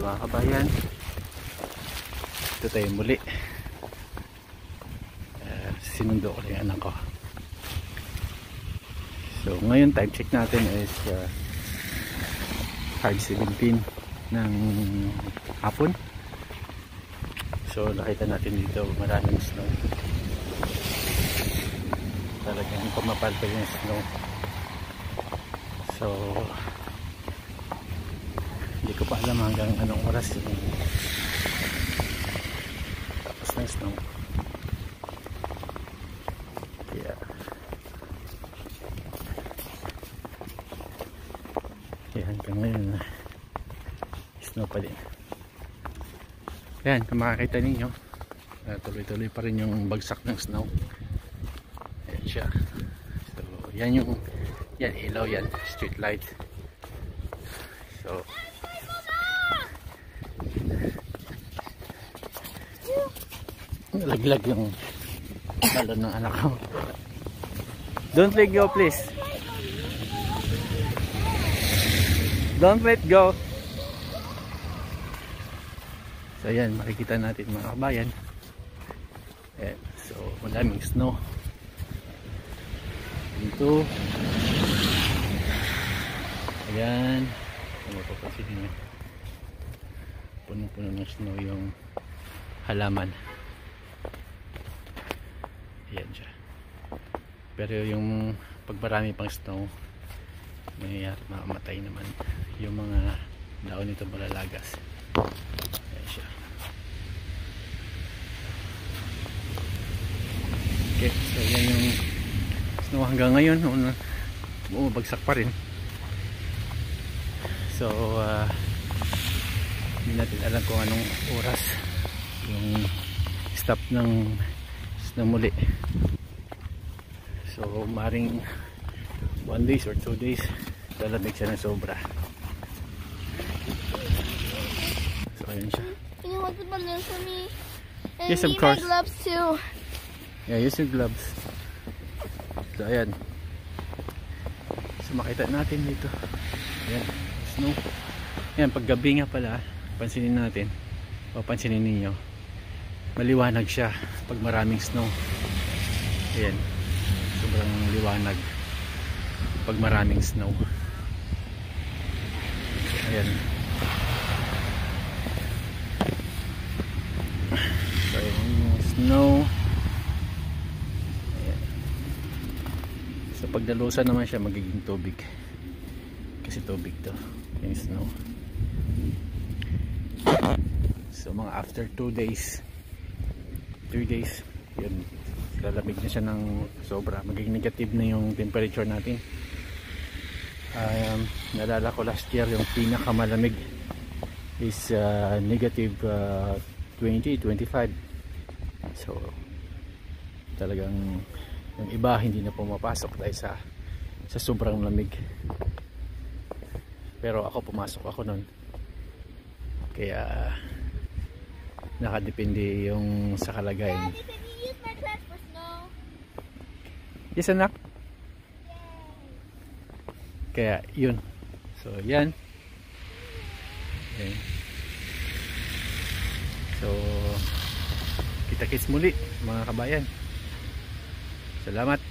mga kabayan, ito tayo muli. Sinundo ko lang yung anak ko. So ngayon time check natin is hard 17 ng hapon. So nakita natin dito maraming snow, talagang pumapalpal yung snow. So hindi ko pa alam hanggang anong oras yung tapos ng snow. Kaya hanggang ngayon snow pa din. Ayan, kung makakita ninyo, tuloy-tuloy pa rin yung bagsak ng snow. Ayan siya. So yan yung ilaw yan, street light. So nalaglag yung balon ng anak ko. Don't let go, please. Don't let go. So ayan, makikita natin mga kabayan. Ayan, so madaming snow dito. Ayan, kung mapapansin niyo, punong-puno ng snow yung halaman. Ayan siya. Pero yung pagmarami pang snow, mayayari makamatay naman yung mga daon nito, malalagas. Ayan siya. Okay, so yan yung snow hanggang ngayon. Bumabagsak pa rin. So hindi natin alam kung anong oras yung stop ng snow muli. So maring 1 days or 2 days lalamig siya ng sobra. So ayun siya. Can you hold the balloon for me? And yes, of need course. my gloves too. Yeah, use your gloves. So ayan. So makita natin dito. Ayan, snow. Ayan, paggabi nga pala, pansinin natin, o pansinin ninyo, maliwanag siya pag maraming snow. Ayan, sobrang liwanag pag maraming snow. Ayan. So ayan yung snow. Ayan. So pag dalusan naman siya, magiging tubig, kasi tubig to yung snow. So mga after 2 days 3 days, yun, lalamig na siya ng sobra, magiging negative na yung temperature natin. Nalala ko last year yung pinakamalamig is negative 20-25. So talagang yung iba hindi na pumapasok dahil sa sobrang lamig, pero ako pumasok ako nun, kaya nakadepende yung sa kalagayan. Daddy, can you use my class for snow? Yes, anak. Kaya yun. So yan. Okay. So kita-kits muli mga kabayan. Salamat.